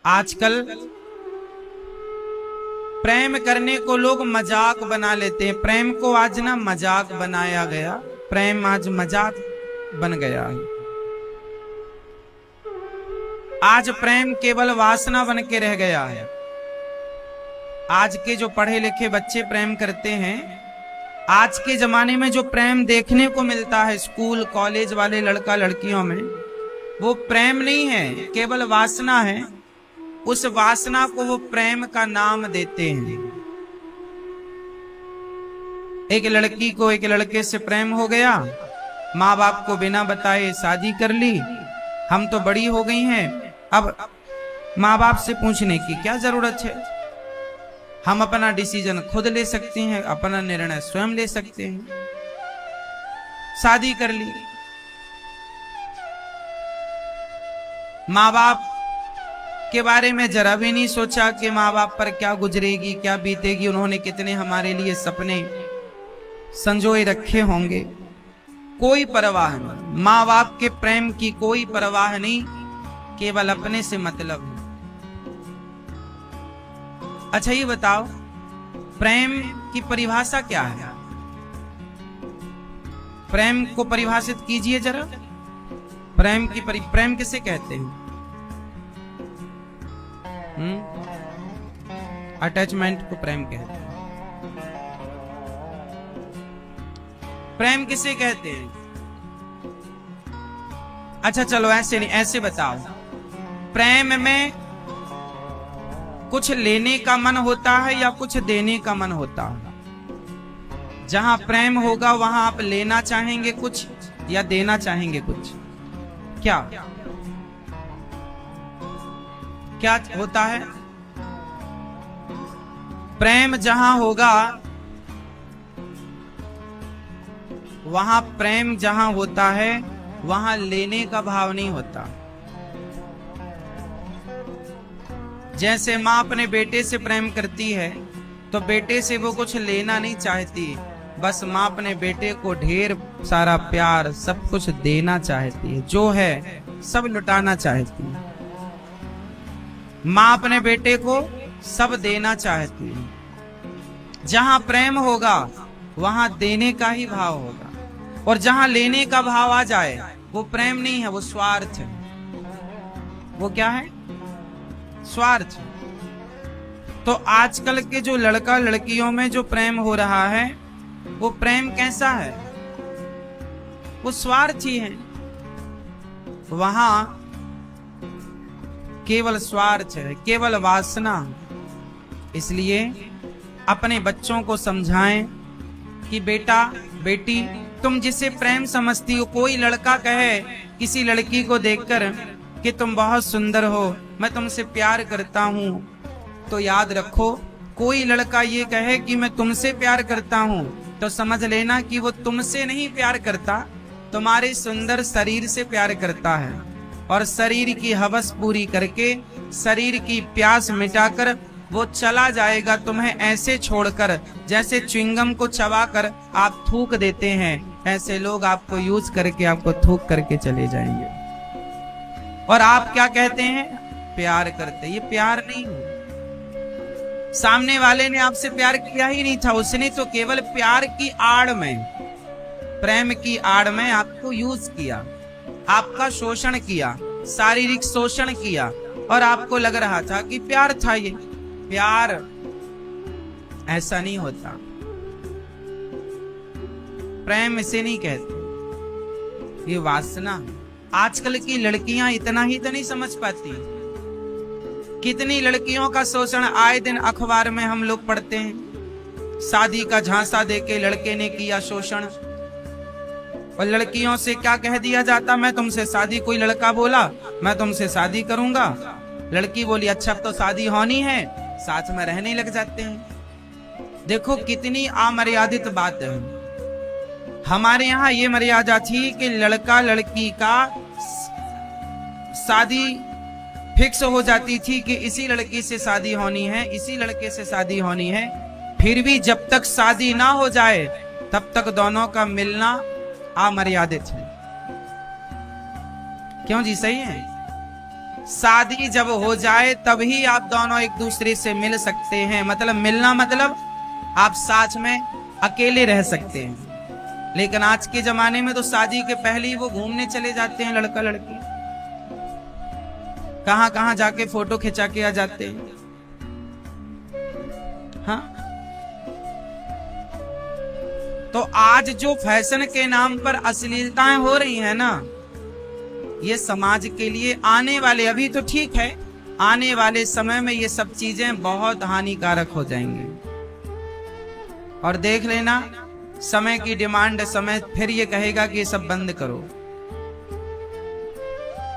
आजकल प्रेम करने को लोग मजाक बना लेते हैं। प्रेम को आज ना मजाक बनाया गया, प्रेम आज मजाक बन गया है। आज प्रेम केवल वासना बन के रह गया है। आज के जो पढ़े लिखे बच्चे प्रेम करते हैं, आज के जमाने में जो प्रेम देखने को मिलता है स्कूल कॉलेज वाले लड़का लड़कियों में, वो प्रेम नहीं है, केवल वासना है। उस वासना को वो प्रेम का नाम देते हैं। एक लड़की को एक लड़के से प्रेम हो गया, माँ बाप को बिना बताए शादी कर ली। हम तो बड़ी हो गई हैं, अब माँ बाप से पूछने की क्या जरूरत है। हम अपना डिसीजन खुद ले सकते हैं, अपना निर्णय स्वयं ले सकते हैं। शादी कर ली। माँ बाप के बारे में जरा भी नहीं सोचा कि माँ बाप पर क्या गुजरेगी, क्या बीतेगी। उन्होंने कितने हमारे लिए सपने संजोए रखे होंगे, कोई परवाह नहीं। माँ बाप के प्रेम की कोई परवाह नहीं, केवल अपने से मतलब है। अच्छा ये बताओ, प्रेम की परिभाषा क्या है? प्रेम को परिभाषित कीजिए जरा। प्रेम की प्रेम किसे कहते हैं? अटैचमेंट को प्रेम कहते हैं। प्रेम किसे कहते हैं? अच्छा चलो ऐसे नहीं, ऐसे बताओ, प्रेम में कुछ लेने का मन होता है या कुछ देने का मन होता है? जहां प्रेम होगा वहां आप लेना चाहेंगे कुछ या देना चाहेंगे कुछ? क्या क्या होता है? प्रेम जहां होगा वहां, प्रेम जहां होता है वहां लेने का भाव नहीं होता। जैसे माँ अपने बेटे से प्रेम करती है तो बेटे से वो कुछ लेना नहीं चाहती, बस माँ अपने बेटे को ढेर सारा प्यार सब कुछ देना चाहती है, जो है सब लुटाना चाहती है। माँ अपने बेटे को सब देना चाहती है। जहां प्रेम होगा वहां देने का ही भाव होगा, और जहां लेने का भाव आ जाए वो प्रेम नहीं है, वो स्वार्थ है। वो क्या है? स्वार्थ। तो आजकल के जो लड़का लड़कियों में जो प्रेम हो रहा है, वो प्रेम कैसा है? वो स्वार्थी है। वहां केवल स्वार्थ है, केवल वासना। इसलिए अपने बच्चों को समझाएं कि बेटा बेटी, तुम जिसे प्रेम समझती हो, कोई लड़का कहे किसी लड़की को देखकर कि तुम बहुत सुंदर हो, मैं तुमसे प्यार करता हूं, तो याद रखो, कोई लड़का ये कहे कि मैं तुमसे प्यार करता हूं, तो समझ लेना कि वो तुमसे नहीं प्यार करता, तुम्हारे सुंदर शरीर से प्यार करता है। और शरीर की हवस पूरी करके, शरीर की प्यास मिटाकर वो चला जाएगा तुम्हें ऐसे छोड़कर, जैसे च्युइंगम को चबाकर आप थूक देते हैं, ऐसे लोग आपको यूज करके आपको थूक करके चले जाएंगे। और आप क्या कहते हैं? प्यार करते। ये प्यार नहीं है। सामने वाले ने आपसे प्यार किया ही नहीं था, उसने तो केवल प्यार की आड़ में, प्रेम की आड़ में आपको यूज किया, आपका शोषण किया, शारीरिक शोषण किया, और आपको लग रहा था कि प्यार था। ये प्यार ऐसा नहीं होता। प्रेम इसे नहीं कहते, ये वासना। आजकल की लड़कियां इतना ही तो नहीं समझ पाती। कितनी लड़कियों का शोषण आए दिन अखबार में हम लोग पढ़ते हैं। शादी का झांसा देके लड़के ने किया शोषण, और लड़कियों से क्या कह दिया जाता? मैं तुमसे शादी, कोई लड़का बोला मैं तुमसे शादी करूंगा, लड़की बोली अच्छा अब तो शादी होनी है, साथ में रहने लग जाते हैं। देखो कितनी अमर्यादित बात है। हमारे यहाँ ये मर्यादा थी कि लड़का लड़की का शादी फिक्स हो जाती थी कि इसी लड़की से शादी होनी है, इसी लड़के से शादी होनी है। फिर भी जब तक शादी ना हो जाए तब तक दोनों का मिलना अमर्यादित है। क्यों जी? सही है। शादी जब हो जाए तभी आप दोनों एक दूसरे से मिल सकते हैं। मतलब मिलना मतलब आप साथ में अकेले रह सकते हैं। लेकिन आज के जमाने में तो शादी के पहले ही वो घूमने चले जाते हैं, लड़का लड़की कहां कहां जाके फोटो खिंचा के आ जाते हैं। हाँ, तो आज जो फैशन के नाम पर अश्लीलताएं हो रही हैं ना, ये समाज के लिए आने वाले, अभी तो ठीक है, आने वाले समय में ये सब चीजें बहुत हानिकारक हो जाएंगी। और देख लेना, समय की डिमांड, समय फिर ये कहेगा कि ये सब बंद करो।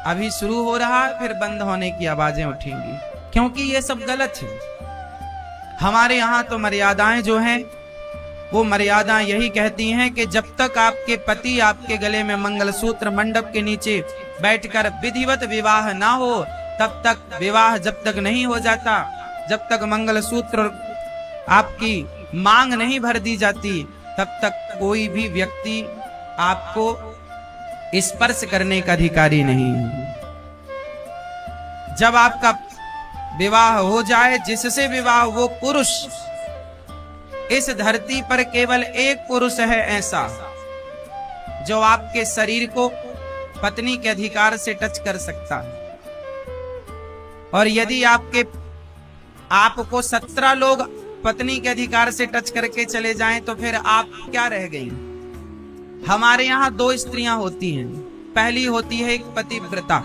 अभी शुरू हो रहा है, फिर बंद होने की आवाजें उठेंगी, क्योंकि ये सब गलत है। हमारे यहाँ तो मर्यादाएं जो हैं, वो मर्यादा यही कहती हैं कि जब तक आपके पति आपके गले में मंगलसूत्र मंडप के नीचे बैठकर विधिवत विवाह ना हो, तब तक विवाह जब तक नहीं हो जाता, जब तक मंगलसूत्र आपकी मांग नहीं भर दी जाती, तब तक कोई भी व्यक्ति आपको स्पर्श करने का अधिकारी नहीं है। जब आपका विवाह हो जाए, जिससे विवाह, वो पुरुष, इस धरती पर केवल एक पुरुष है ऐसा जो आपके शरीर को पत्नी के अधिकार से टच कर सकता है। और यदि आपको 17 लोग पत्नी के अधिकार से टच करके चले जाएं, तो फिर आप क्या रह गई? हमारे यहाँ 2 स्त्रियां होती हैं। पहली होती है एक पतिव्रता।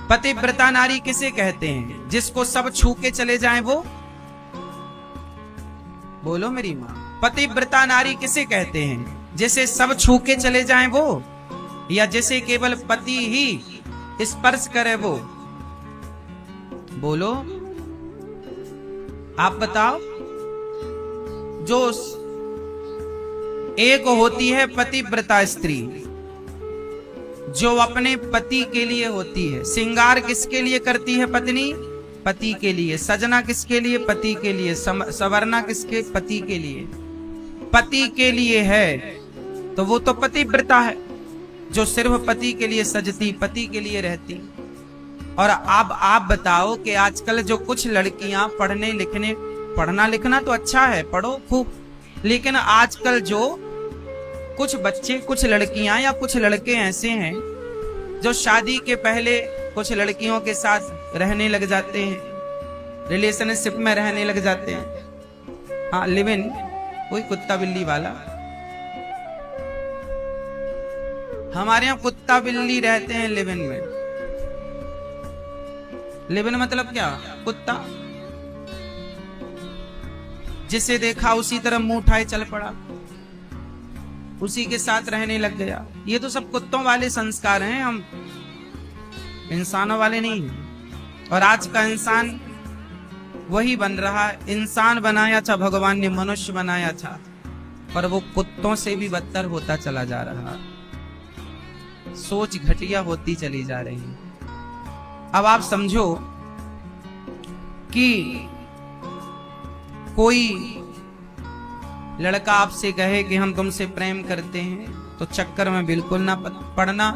पतिव्रता नारी किसे कहते हैं? जिसको सब छू के चले जाएं वो? बोलो मेरी माँ। पतिव्रता नारी किसे कहते हैं? जिसे सब छू के चले जाएं वो, या जिसे केवल पति ही स्पर्श करे वो? बोलो, आप बताओ। जो एक होती है पतिव्रता स्त्री, जो अपने पति के लिए होती है। श्रृंगार किसके लिए करती है पत्नी? पति के लिए। सजना किसके लिए? पति के लिए। संवरना किसके? पति के लिए। पति के लिए है तो वो तो पतिव्रता है, जो सिर्फ पति के लिए सजती, पति के लिए रहती। और अब आप बताओ कि आजकल जो कुछ लड़कियां पढ़ना लिखना तो अच्छा है, पढ़ो खूब, लेकिन आजकल जो कुछ बच्चे, कुछ लड़कियां या कुछ लड़के ऐसे हैं जो शादी के पहले कुछ लड़कियों के साथ रहने लग जाते हैं, रिलेशनशिप में रहने लग जाते हैं। हाँ, लिव इन, कोई कुत्ता बिल्ली वाला। हमारे यहाँ कुत्ता बिल्ली रहते हैं लिव इन में। लिव इन मतलब क्या? कुत्ता। जिसे देखा उसी तरह मुंह उठाए चल पड़ा, उसी के साथ रहने लग गया। ये तो सब कुत्तों वाले संस्कार हैं, हम इंसानों वाले नहीं हैं। और आज का इंसान वही बन रहा है। इंसान बनाया था भगवान ने, मनुष्य बनाया था, पर वो कुत्तों से भी बदतर होता चला जा रहा। सोच घटिया होती चली जा रही है। अब आप समझो कि कोई लड़का आपसे कहे कि हम तुमसे प्रेम करते हैं, तो चक्कर में बिल्कुल ना पड़ना।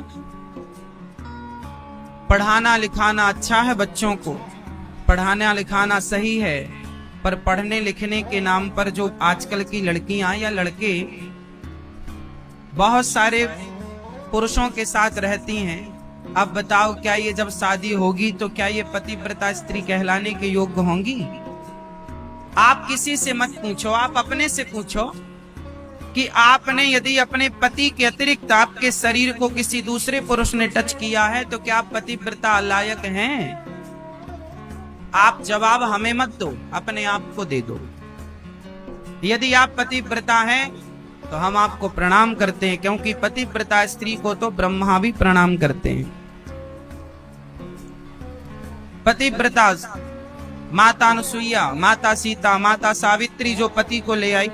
पढ़ाना लिखाना अच्छा है, बच्चों को पढ़ाना लिखाना सही है, पर पढ़ने लिखने के नाम पर जो आजकल की लड़कियां या लड़के बहुत सारे पुरुषों के साथ रहती हैं, अब बताओ क्या ये जब शादी होगी तो क्या ये पतिव्रता स्त्री कहलाने के योग्य होंगी? आप किसी से मत पूछो, आप अपने से पूछो कि आपने यदि अपने पति के अतिरिक्त आपके शरीर को किसी दूसरे पुरुष ने टच किया है तो क्या आप पतिव्रता लायक हैं? आप जवाब हमें मत दो, अपने आप को दे दो। यदि आप पतिव्रता हैं तो हम आपको प्रणाम करते हैं, क्योंकि पतिव्रता स्त्री को तो ब्रह्मा भी प्रणाम करते हैं। पतिव्रता माता अनुसुईया, माता सीता, माता सावित्री जो पति को ले आई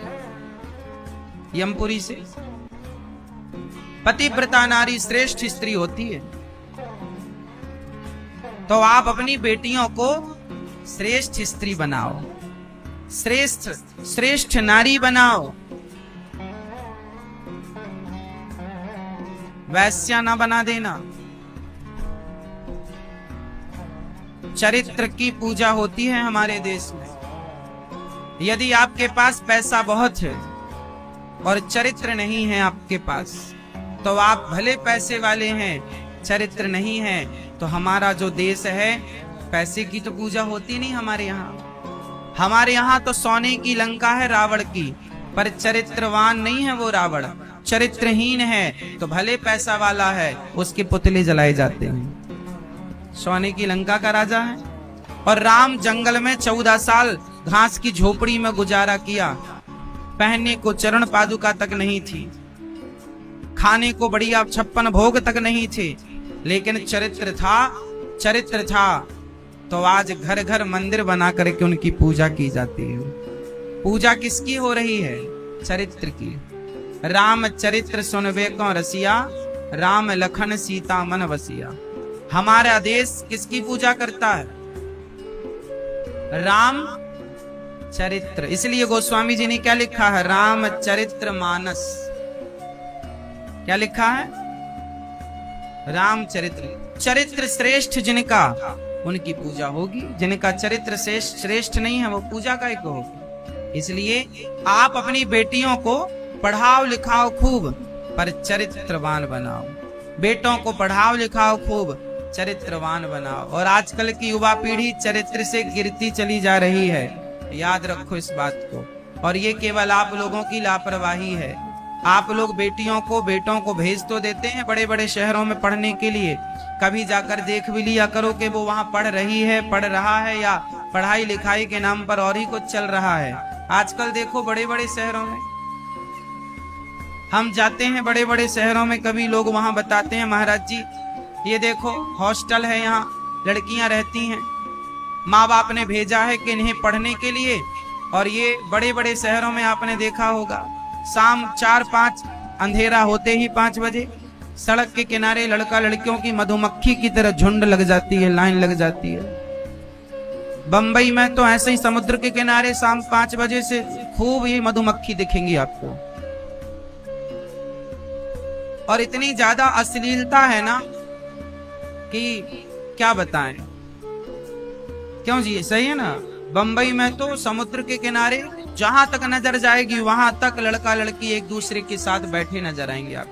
यमपुरी से, पतिव्रता नारी श्रेष्ठ स्त्री होती है। तो आप अपनी बेटियों को श्रेष्ठ स्त्री बनाओ, श्रेष्ठ नारी बनाओ, वैश्या ना बना देना। चरित्र की पूजा होती है हमारे देश में। यदि आपके पास पैसा बहुत है और चरित्र नहीं है आपके पास, तो आप भले पैसे वाले हैं, चरित्र नहीं है, तो हमारा जो देश है, पैसे की तो पूजा होती नहीं हमारे यहाँ। हमारे यहाँ तो सोने की लंका है रावण की, पर चरित्रवान नहीं है वो रावण, चरित्रहीन है। तो भले पैसा वाला है, उसके पुतले जलाए जाते हैं। सोने की लंका का राजा है। और राम जंगल में 14 साल घास की झोपड़ी में गुजारा किया। पहनने को चरण पादुका तक नहीं थी, खाने को बढ़िया 56 भोग तक नहीं थे, लेकिन चरित्र था। तो आज घर घर मंदिर बना करके उनकी पूजा की जाती है। पूजा किसकी हो रही है? चरित्र की। राम चरित्र सुनवे को रसिया, राम लखन सीता मन वसिया। हमारा देश किसकी पूजा करता है? राम चरित्र। इसलिए गोस्वामी जी ने क्या लिखा है? राम चरित्र मानस। क्या लिखा है? राम चरित्र। चरित्र श्रेष्ठ जिनका, उनकी पूजा होगी। जिनका चरित्र श्रेष्ठ नहीं है, वो पूजा का एक होगी। इसलिए आप अपनी बेटियों को पढ़ाओ लिखाओ खूब, पर चरित्रवान बनाओ। बेटों को पढ़ाओ लिखाओ खूब, चरित्रवान बनाओ। और आजकल की युवा पीढ़ी चरित्र से गिरती चली जा रही है, याद रखो इस बात को। और ये केवल आप लोगों की लापरवाही है। आप लोग बेटियों को बेटों को भेज तो देते हैं बड़े बड़े शहरों में पढ़ने के लिए, कभी जाकर देख भी लिया करो कि वो वहां पढ़ रही है, पढ़ रहा है, या पढ़ाई लिखाई के नाम पर और ही कुछ चल रहा है। आजकल देखो बड़े बड़े शहरों में हम जाते हैं, बड़े बड़े शहरों में कभी लोग वहां बताते हैं, महाराज जी ये देखो हॉस्टल है, यहाँ लड़कियां रहती हैं, माँ बाप ने भेजा है कि इन्हें पढ़ने के लिए। और ये बड़े बड़े शहरों में आपने देखा होगा, शाम 4-5 अंधेरा होते ही 5 बजे सड़क के किनारे लड़का लड़कियों की मधुमक्खी की तरह झुंड लग जाती है, लाइन लग जाती है। बंबई में तो ऐसे ही समुद्र के किनारे शाम 5 बजे से खूब ये मधुमक्खी दिखेंगी आपको। और इतनी ज्यादा अश्लीलता है ना कि क्या बताएं। क्यों जी, सही है ना? बंबई में तो समुद्र के किनारे जहां तक नजर जाएगी वहां तक लड़का लड़की एक दूसरे के साथ बैठे नजर आएंगे आप।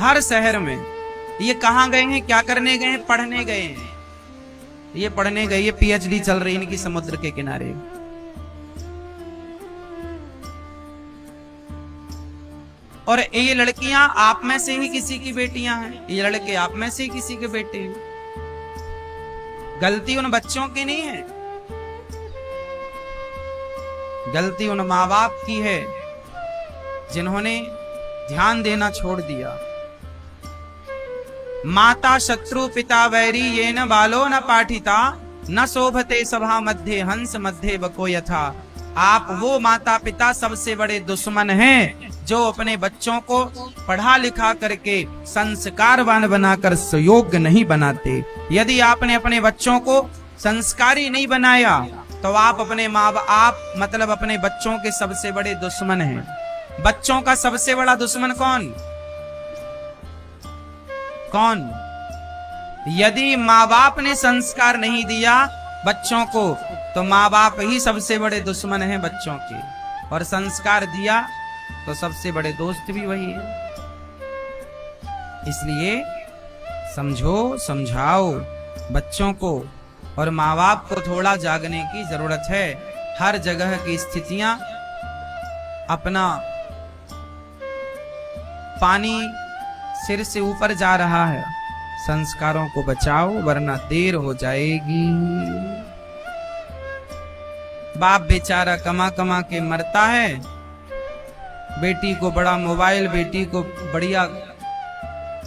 हर शहर में। ये कहां गए हैं, क्या करने गए हैं? पढ़ने गए हैं। ये पढ़ने गए, ये पीएचडी चल रही इनकी समुद्र के किनारे। और ये लड़कियां आप में से ही किसी की बेटियां हैं, ये लड़के आप में से ही किसी के बेटे हैं। गलती उन बच्चों की नहीं है, गलती उन माँ बाप की है जिन्होंने ध्यान देना छोड़ दिया। माता शत्रु पिता वैरी ये न बालो न पाठिता, न शोभते सभा मध्य हंस मध्य बको यथा। आप वो माता पिता सबसे बड़े दुश्मन हैं जो अपने बच्चों को पढ़ा लिखा करके संस्कारवान बनाकर सुयोग्य नहीं बनाते। यदि आपने अपने बच्चों को संस्कारी नहीं बनाया तो आप अपने माँ बाप मतलब अपने बच्चों के सबसे बड़े दुश्मन हैं। बच्चों का सबसे बड़ा दुश्मन कौन? यदि माँ बाप ने संस्कार नहीं दिया बच्चों को, तो माँ बाप ही सबसे बड़े दुश्मन हैं बच्चों के। और संस्कार दिया तो सबसे बड़े दोस्त भी वही है। इसलिए समझो, समझाओ बच्चों को, और माँ बाप को थोड़ा जागने की जरूरत है। हर जगह की स्थितियां अपना पानी सिर से ऊपर जा रहा है। संस्कारों को बचाओ वरना देर हो जाएगी। बाप बेचारा कमा कमा के मरता है, बेटी को बड़ा मोबाइल, बेटी को बढ़िया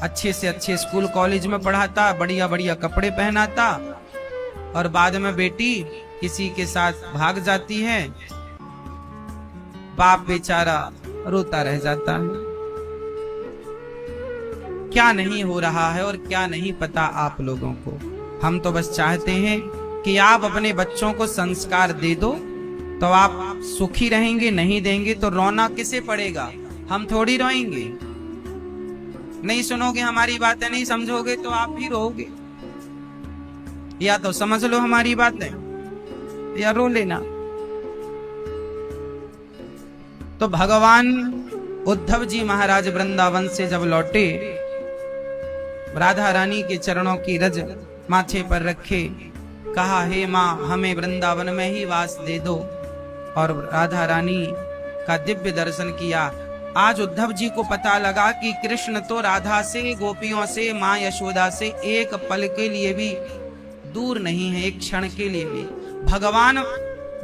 अच्छे से अच्छे स्कूल कॉलेज में पढ़ाता, बढ़िया बढ़िया कपड़े पहनाता, और बाद में बेटी किसी के साथ भाग जाती है। बाप बेचारा रोता रह जाता है। क्या नहीं हो रहा है और क्या नहीं पता आप लोगों को। हम तो बस चाहते हैं कि आप अपने बच्चों को संस्कार दे दो तो आप सुखी रहेंगे। नहीं देंगे तो रोना किसे पड़ेगा? हम थोड़ी रोएंगे। नहीं सुनोगे हमारी बातें, नहीं समझोगे तो आप भी रोओगे। या तो समझ लो हमारी बात है या रो लेना। तो भगवान उद्धव जी महाराज वृंदावन से जब लौटे, राधा रानी के चरणों की रज माथे पर रखे, कहा हे माँ हमें वृंदावन में ही वास दे दो, और राधा रानी का दिव्य दर्शन किया। आज उद्धव जी को पता लगा कि कृष्ण तो राधा से, गोपियों से, माँ यशोदा से एक पल के लिए भी दूर नहीं है, एक क्षण के लिए भी। भगवान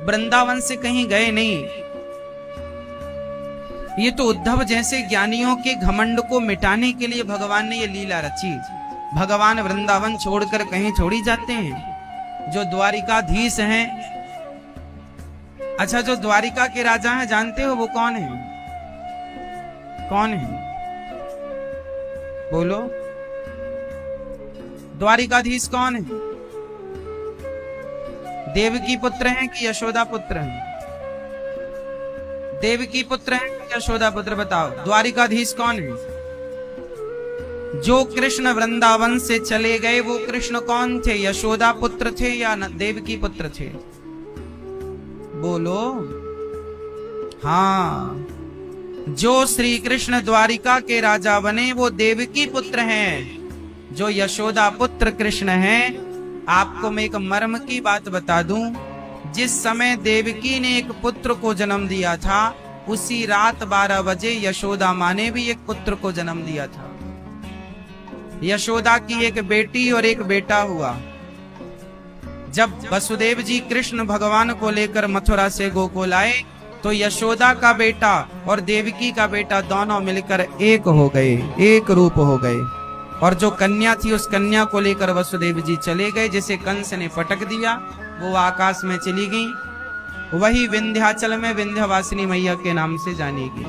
वृंदावन से कहीं गए नहीं। ये तो उद्धव जैसे ज्ञानियों के घमंड को मिटाने के लिए भगवान ने ये लीला रची। भगवान वृंदावन छोड़कर कहीं छोड़ी जाते हैं। जो द्वारिकाधीश हैं, अच्छा जो द्वारिका के राजा हैं जानते हो वो कौन है? कौन है बोलो? द्वारिकाधीश कौन है? देवकी पुत्र हैं कि यशोदा पुत्र हैं? देवकी पुत्र हैं कि यशोदा पुत्र? बताओ द्वारिकाधीश कौन है? जो कृष्ण वृंदावन से चले गए वो कृष्ण कौन थे? यशोदा पुत्र थे या देवकी पुत्र थे? बोलो। हाँ, जो श्री कृष्ण द्वारिका के राजा बने वो देवकी पुत्र हैं। जो यशोदा पुत्र कृष्ण हैं, आपको मैं एक मर्म की बात बता दूं, जिस समय देवकी ने एक पुत्र को जन्म दिया था, उसी रात 12 बजे यशोदा माँ ने भी एक पुत्र को जन्म दिया था। यशोदा की एक बेटी और एक बेटा हुआ। जब वसुदेव जी कृष्ण भगवान को लेकर मथुरा से गोकुल आए, तो यशोदा का बेटा और देवकी का बेटा दोनों मिलकर एक हो गए, एक रूप हो गए। और जो कन्या थी उस कन्या को लेकर वसुदेव जी चले गए। जिसे कंस ने पटक दिया वो आकाश में चली गई। वही विंध्याचल में विंध्यवासिनी मैया के नाम से जानी गई।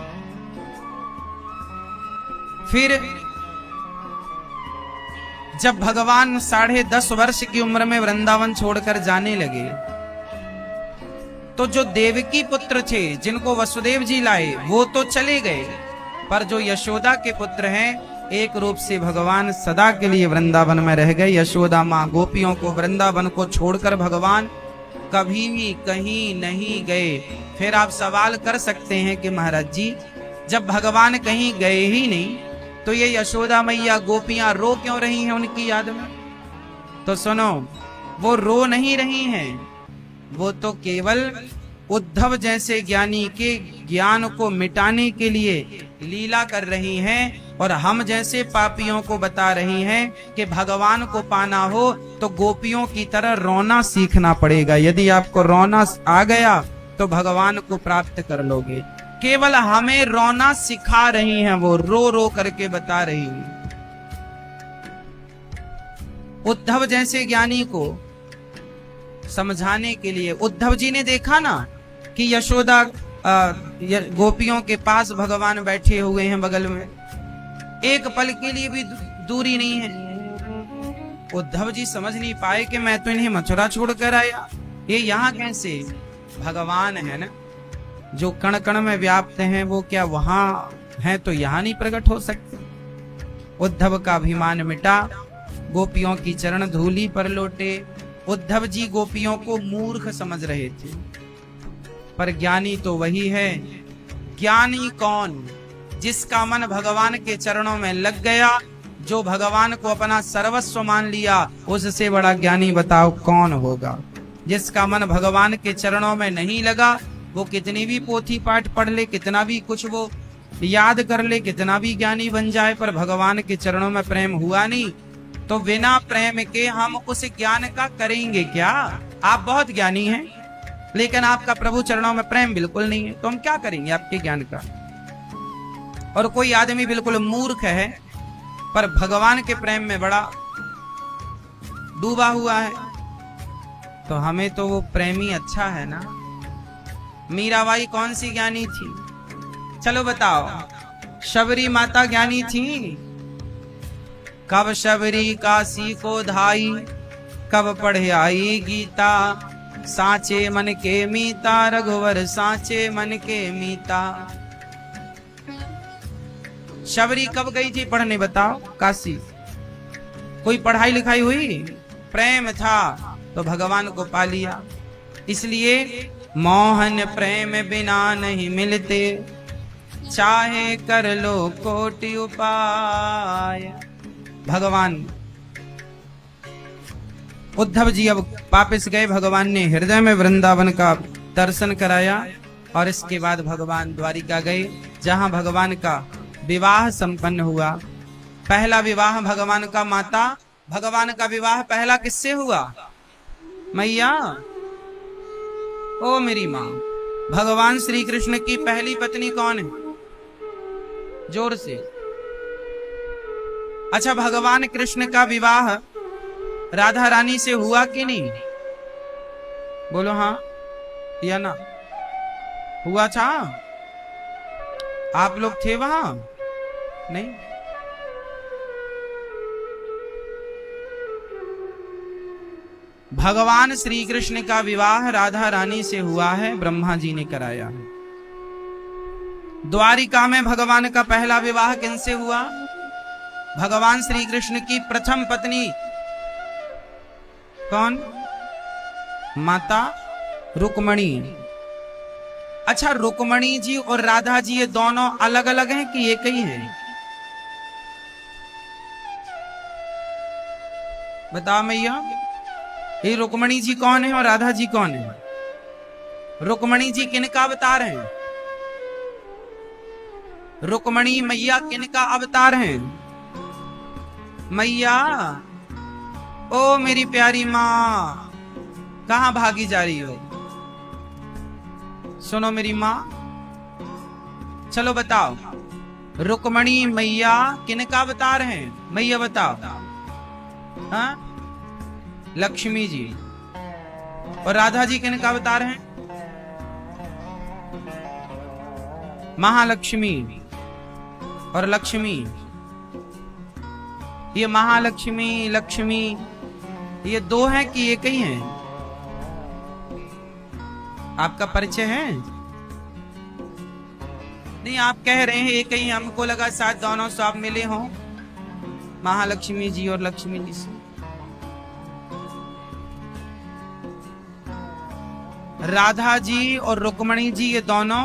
फिर जब भगवान 10.5 वर्ष की उम्र में वृंदावन छोड़कर जाने लगे, तो जो देवकी पुत्र थे जिनको वसुदेव जी लाए वो तो चले गए, पर जो यशोदा के पुत्र हैं, एक रूप से भगवान सदा के लिए वृंदावन में रह गए। यशोदा माँ गोपियों को वृंदावन को छोड़कर भगवान कभी भी कहीं नहीं गए। फिर आप सवाल कर सकते हैं कि महाराज जी, जब भगवान कहीं गए ही नहीं तो ये यशोदा मैया गोपियां रो क्यों रही हैं उनकी याद में? तो सुनो, वो रो नहीं रही हैं, वो तो केवल उद्धव जैसे ज्ञानी के ज्ञान को मिटाने के लिए लीला कर रही हैं, और हम जैसे पापियों को बता रही हैं कि भगवान को पाना हो तो गोपियों की तरह रोना सीखना पड़ेगा। यदि आपको रोना आ गया तो भगवान को प्राप्त कर लोगे। केवल हमें रोना सिखा रही हैं, वो रो रो करके बता रही हैं। उद्धव जैसे ज्ञानी को समझाने के लिए उद्धव जी ने देखा ना कि यशोदा गोपियों के पास भगवान बैठे हुए हैं बगल में, एक पल के लिए भी दूरी नहीं है। उद्धव जी समझ नहीं पाए कि मैं तो इन्हें मथुरा छोड़कर आया, ये यहाँ कैसे? भगवान है ना, जो कण कण में व्याप्त हैं, वो क्या वहां हैं तो यहाँ नहीं प्रकट हो सकते? उद्धव का अभिमान मिटा, गोपियों की चरण धूली पर लौटे। उद्धव जी गोपियों को मूर्ख समझ रहे थे, पर ज्ञानी तो वही है। ज्ञानी कौन? जिसका मन भगवान के चरणों में लग गया, जो भगवान को अपना सर्वस्व मान लिया, उससे बड़ा ज्ञानी बताओ कौन होगा? जिसका मन भगवान के चरणों में नहीं लगा, वो कितनी भी पोथी पाठ पढ़ ले, कितना भी कुछ वो याद कर ले, कितना भी ज्ञानी बन जाए, पर भगवान के चरणों में प्रेम हुआ नहीं, तो बिना प्रेम के हम उस ज्ञान का करेंगे क्या? आप बहुत ज्ञानी हैं, लेकिन आपका प्रभु चरणों में प्रेम बिल्कुल नहीं है, तो हम क्या करेंगे आपके ज्ञान का? और कोई आदमी बिल्कुल मूर्ख है, पर भगवान के प्रेम में बड़ा डूबा हुआ है, तो हमें तो वो प्रेमी अच्छा है ना। मीराबाई कौन सी ज्ञानी थी? चलो बताओ। शबरी माता ज्ञानी थी? कब शबरी काशी को धाई, कब पढ़े आई गीता, साचे मन के मीता, रघुवर साचे मन के मीता। शबरी कब गई थी पढ़ने बताओ काशी? कोई पढ़ाई लिखाई हुई? प्रेम था तो भगवान को पा लिया। इसलिए मोहन प्रेम बिना नहीं मिलते, चाहे कर लो कोटि उपाय। भगवान उद्धव जी अब वापस गए, भगवान ने हृदय में वृंदावन का दर्शन कराया और इसके बाद भगवान द्वारिका गए, जहां भगवान का विवाह संपन्न हुआ। पहला विवाह भगवान का माता, भगवान का विवाह पहला किससे हुआ? मैया, ओ मेरी माँ। भगवान श्री कृष्ण की पहली पत्नी कौन है? जोर से। अच्छा, भगवान कृष्ण का विवाह राधा रानी से हुआ कि नहीं? बोलो हाँ या ना। हुआ था? आप लोग थे वहां? नहीं। भगवान श्री कृष्ण का विवाह राधा रानी से हुआ है, ब्रह्मा जी ने कराया है। द्वारिका में भगवान का पहला विवाह किनसे हुआ? भगवान श्री कृष्ण की प्रथम पत्नी कौन? माता रुक्मणी। अच्छा, रुक्मणी जी और राधा जी ये दोनों अलग अलग हैं कि एक ही हैं? बताओ मैया, ये रुक्मणी जी कौन है और राधा जी कौन है? रुक्मणी जी किनका अवतार हैं? रुक्मणी मैया किनका अवतार हैं? मैया, ओ मेरी प्यारी माँ, कहां भागी जा रही हो? सुनो मेरी माँ, चलो बताओ, रुक्मणी मैया किनका अवतार हैं? मैया बताओ। हाँ, लक्ष्मी जी। और राधा जी किनका अवतार हैं? महालक्ष्मी और लक्ष्मी। ये महालक्ष्मी लक्ष्मी ये दो हैं कि एक ही हैं? आपका परिचय है? नहीं, आप कह रहे हैं एक ही, हमको लगा शायद दोनों सब मिले हों, महालक्ष्मी जी और लक्ष्मी जी से। राधा जी और रुक्मणी जी ये दोनों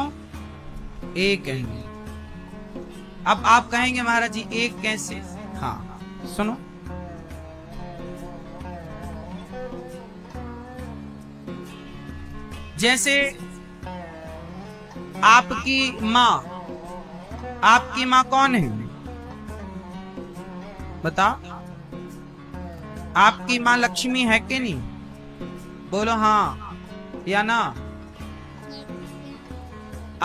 एक हैं। अब आप कहेंगे महाराज जी एक कैसे? हाँ सुनो, जैसे आपकी माँ, आपकी माँ कौन है? बता। आपकी माँ लक्ष्मी है कि नहीं? बोलो हाँ या ना।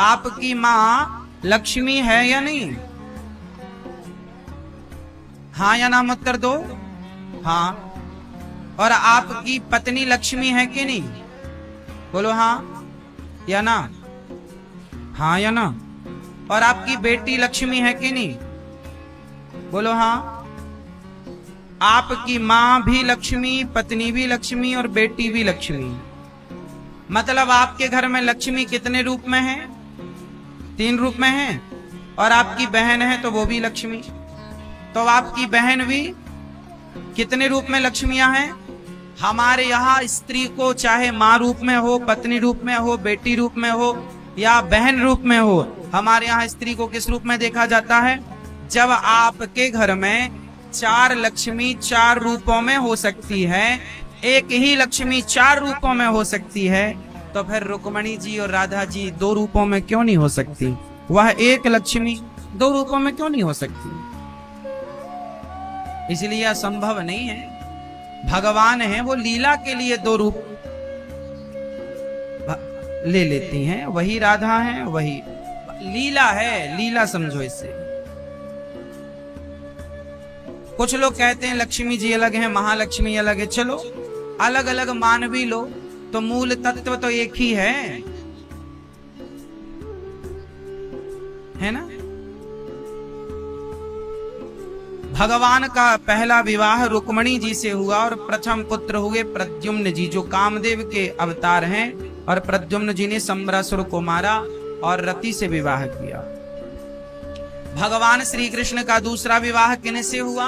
आपकी माँ लक्ष्मी है या नहीं? हाँ या ना मत कर दो। हाँ। और आपकी पत्नी लक्ष्मी है कि नहीं? बोलो हाँ या ना। हाँ या ना। और आपकी बेटी लक्ष्मी है कि नहीं? बोलो हाँ। आपकी माँ भी लक्ष्मी, पत्नी भी लक्ष्मी और बेटी भी लक्ष्मी। मतलब आपके घर में लक्ष्मी कितने रूप में है? 3 रूप में है। और आपकी बहन है तो वो भी लक्ष्मी। तो आपकी बहन भी कितने रूप में लक्ष्मियां हैं? हमारे यहाँ स्त्री को चाहे माँ रूप में हो, पत्नी रूप में हो, बेटी रूप में हो या बहन रूप में हो, हमारे यहाँ स्त्री को किस रूप में देखा जाता है? जब आपके घर में 4 लक्ष्मी 4 रूपों में हो सकती है, एक ही लक्ष्मी 4 रूपों में हो सकती है, तो फिर रुक्मणी जी और राधा जी 2 रूपों में क्यों नहीं हो सकती? वह एक लक्ष्मी 2 रूपों में क्यों नहीं हो सकती? इसलिए असंभव नहीं है। भगवान है, वो लीला के लिए 2 रूप ले लेती हैं। वही राधा है, वही लीला है। लीला समझो इससे। कुछ लोग कहते हैं लक्ष्मी जी अलग है, महालक्ष्मी अलग है। चलो अलग अलग मान भी लो, तो मूल तत्व तो एक ही है ना। भगवान का पहला विवाह रुक्मणी जी से हुआ और प्रथम पुत्र हुए प्रद्युम्न जी, जो कामदेव के अवतार हैं। और प्रद्युम्न जी ने सम्रासुर को मारा और रति से विवाह किया। भगवान श्री कृष्ण का दूसरा विवाह किन से हुआ?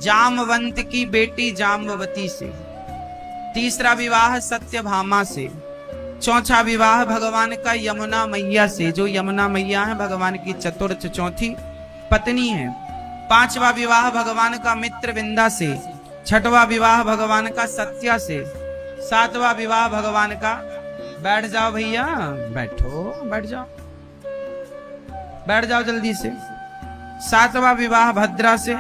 जामवंत की बेटी जाम्बवती से, तीसरा विवाह सत्यभामा से, चौथा विवाह भगवान का यमुना मैया से, जो यमुना मैया है भगवान की चतुर्थ चौथी पत्नी है, पांचवा विवाह भगवान का मित्रविंदा से, छठवां विवाह भगवान का सत्या से, सातवां विवाह भगवान का, बैठ जाओ भैया, बैठो, बैठ जाओ, बैठ जाओ जल्दी से, सातवां विवाह भद्रा से,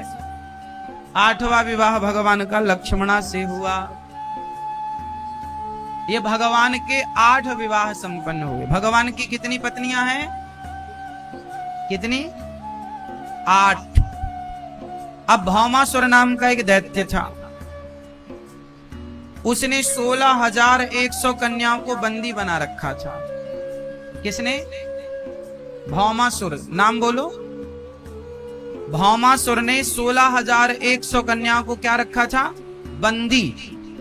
आठवां विवाह भगवान का लक्ष्मणा से हुआ। ये भगवान के 8 विवाह संपन्न हुए। भगवान की कितनी पत्नियां हैं? कितनी? 8। अब भौमासुर नाम का एक दैत्य था, उसने 16,100 कन्याओं को बंदी बना रखा था। किसने? भौमासुर। नाम बोलो। भौमासुर ने 16,100 कन्याओं को क्या रखा था? बंदी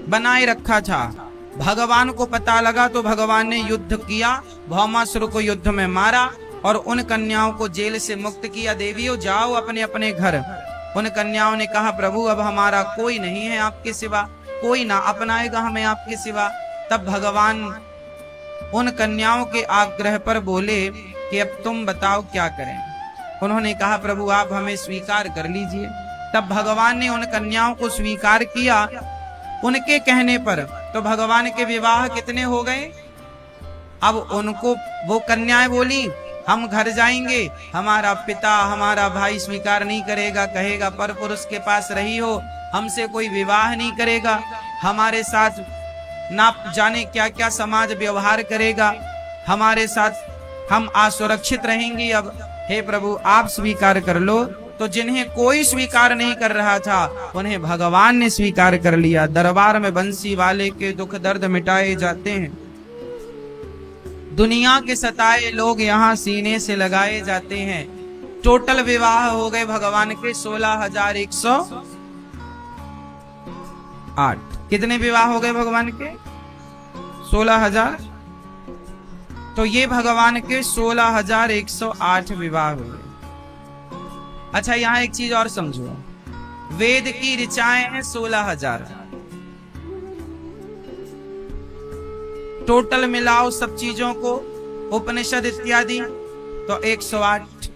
बनाए रखा था। भगवान को पता लगा तो भगवान ने युद्ध किया, भौमासुर को युद्ध में मारा और उन कन्याओं को जेल से मुक्त किया। देवियों जाओ अपने अपने घर। उन कन्याओं ने कहा प्रभु अब हमारा कोई नहीं है आपके सिवा, कोई ना अपनाएगा हमें आपके सिवा। तब भगवान उन कन्याओं के आग्रह पर बोले कि अब तुम बताओ क्या करें। उन्होंने कहा प्रभु आप हमें स्वीकार कर लीजिए। तब भगवान ने उन कन्याओं को स्वीकार किया उनके कहने पर। तो भगवान के विवाह कितने हो गए? अब उनको वो कन्याएं बोली हम घर जाएंगे, हमारा पिता हमारा भाई स्वीकार नहीं करेगा, कहेगा पर पुरुष के पास रही हो, हमसे कोई विवाह नहीं करेगा, हमारे साथ ना जाने क्या क्या समाज व्यवहार करेगा, हमारे साथ हम असुरक्षित रहेंगे। अब हे प्रभु आप स्वीकार कर लो। तो जिन्हें कोई स्वीकार नहीं कर रहा था उन्हें भगवान ने स्वीकार कर लिया। दरबार में बंसी वाले के दुख दर्द मिटाए जाते हैं, दुनिया के सताए लोग यहाँ सीने से लगाए जाते हैं। टोटल विवाह हो गए भगवान के 16,108। कितने विवाह हो गए भगवान के? 16,000। तो ये भगवान के 16,108 विवाह हुए। अच्छा यहाँ एक चीज और समझो, वेद की ऋचाएं हैं 16,000, टोटल मिलाओ सब चीजों को, उपनिषद इत्यादि तो 108,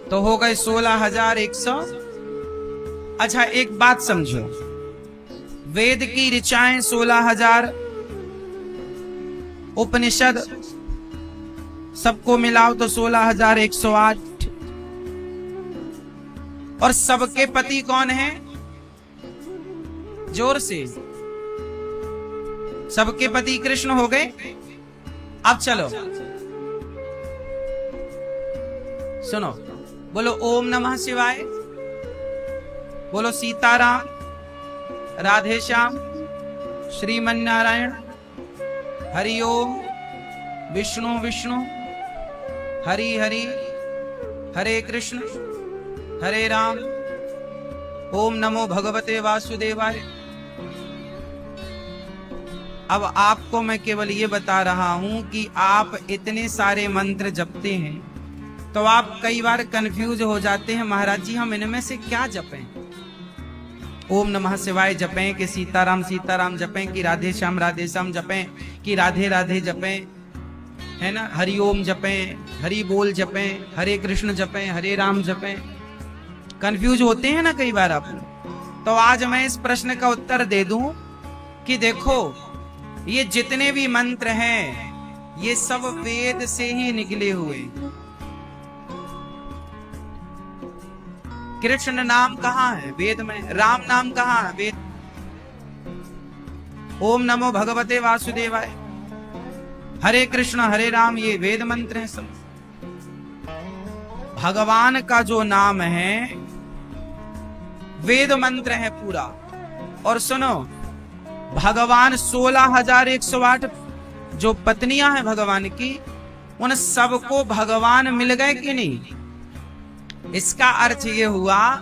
तो हो गए 16,100। अच्छा एक बात समझो, वेद की ऋचाएं 16,000, उपनिषद सबको मिलाओ तो 16,108, और सबके पति कौन है? जोर से, सबके पति कृष्ण हो गए। अब चलो सुनो, बोलो ओम नमः शिवाय, बोलो सीताराम, राधे श्याम, श्रीमन नारायण, हरि ओम, विष्णु विष्णु, हरि हरि, हरे कृष्ण हरे राम, ओम नमो भगवते वासुदेवाय। अब आपको मैं केवल ये बता रहा हूं कि आप इतने सारे मंत्र जपते हैं तो आप कई बार कंफ्यूज हो जाते हैं, महाराज जी हम इनमें से क्या जपें? ओम नमः शिवाय जपें कि सीताराम सीताराम जपें कि राधे श्याम जपें कि राधे राधे जपें, है ना, हरि ओम जपें, हरि बोल जपें, हरे कृष्ण जपें, हरे राम जपें। कंफ्यूज होते हैं ना कई बार आप। तो आज मैं इस प्रश्न का उत्तर दे दूं कि देखो ये जितने भी मंत्र हैं ये सब वेद से ही निकले हुए। कृष्ण नाम कहाँ है? वेद में। राम नाम कहाँ है? वेद। ओम नमो भगवते वासुदेवाय, हरे कृष्ण हरे राम, ये वेद मंत्र हैं सब। भगवान का जो नाम है वेद मंत्र है पूरा। और सुनो, भगवान 16,108 जो पत्नियां हैं भगवान की, उन सबको भगवान मिल गए कि नहीं? इसका अर्थ ये हुआ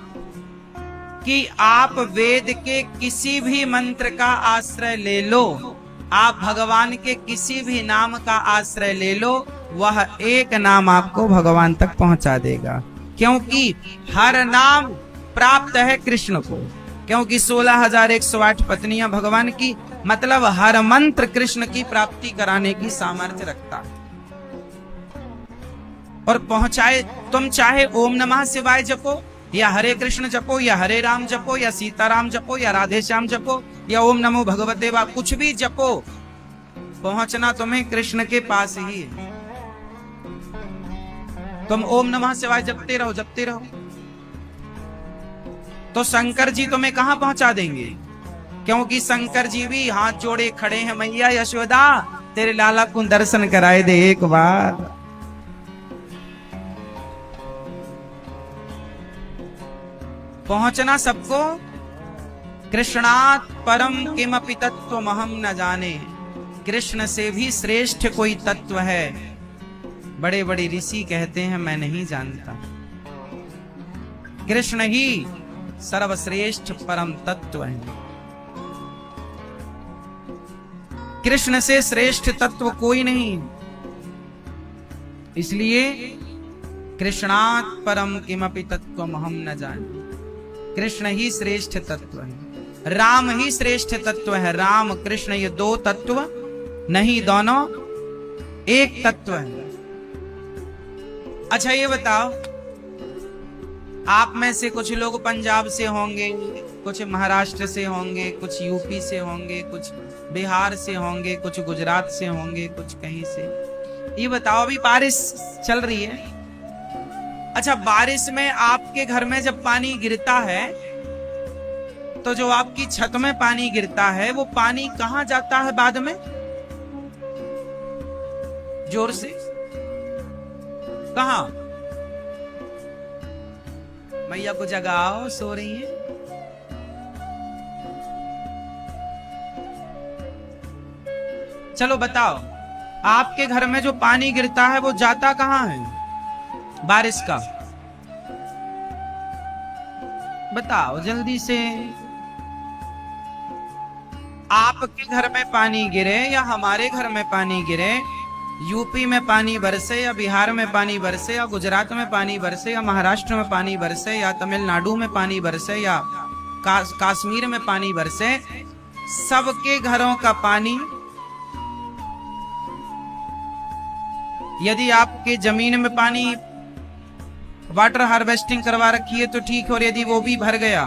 कि आप वेद के किसी भी मंत्र का आश्रय ले लो, आप भगवान के किसी भी नाम का आश्रय ले लो, वह एक नाम आपको भगवान तक पहुंचा देगा। क्योंकि हर नाम प्राप्त है कृष्ण को, क्योंकि 16,108 पत्नियां भगवान की, मतलब हर मंत्र कृष्ण की प्राप्ति कराने की सामर्थ्य रखता है। और पहुंचाए, तुम चाहे ओम नमः शिवाय जपो, या हरे कृष्ण जपो, या हरे राम जपो, या सीताराम जपो, या राधे श्याम जपो, या ओम नमो भगवते वा, कुछ भी जपो, पहुंचना तुम्हें कृष्ण के पास ही है। तुम ओम नमः शिवाय जपते रहो, जपते रहो, तो शंकर जी तुम्हें कहां पहुंचा देंगे, क्योंकि शंकर जी भी हाथ जोड़े खड़े हैं, मैया यशोदा तेरे लाला को दर्शन कराए दे एक बार। पहुंचना सबको, कृष्णात् परम किमपि तत्त्वमहं न जाने, कृष्ण से भी श्रेष्ठ कोई तत्व है, बड़े बड़े ऋषि कहते हैं मैं नहीं जानता। कृष्ण ही सर्वश्रेष्ठ परम तत्व है, कृष्ण से श्रेष्ठ तत्व कोई नहीं। इसलिए कृष्णात् परम किमपि तत्त्वमहं न जाने, कृष्ण ही श्रेष्ठ तत्व है, राम ही श्रेष्ठ तत्व है। राम कृष्ण ये दो तत्व नहीं, दोनों एक तत्व है। अच्छा ये बताओ, आप में से कुछ लोग पंजाब से होंगे, कुछ महाराष्ट्र से होंगे, कुछ यूपी से होंगे, कुछ बिहार से होंगे, कुछ गुजरात से होंगे, कुछ कहीं से। ये बताओ, अभी बारिश चल रही है। अच्छा, बारिश में आपके घर में जब पानी गिरता है तो जो आपकी छत में पानी गिरता है वो पानी कहां जाता है बाद में? जोर से कहां? मैया को जगाओ, सो रही है। चलो बताओ, आपके घर में जो पानी गिरता है वो जाता कहां है बारिश का? बताओ जल्दी से। आपके घर में पानी गिरे या हमारे घर में पानी गिरे, यूपी में पानी बरसे या बिहार में पानी बरसे या गुजरात में पानी बरसे या महाराष्ट्र में पानी बरसे या तमिलनाडु में पानी बरसे या कश्मीर में पानी बरसे, सबके घरों का पानी, यदि आपके जमीन में पानी वाटर हार्वेस्टिंग करवा रखी है तो ठीक, और यदि वो भी भर गया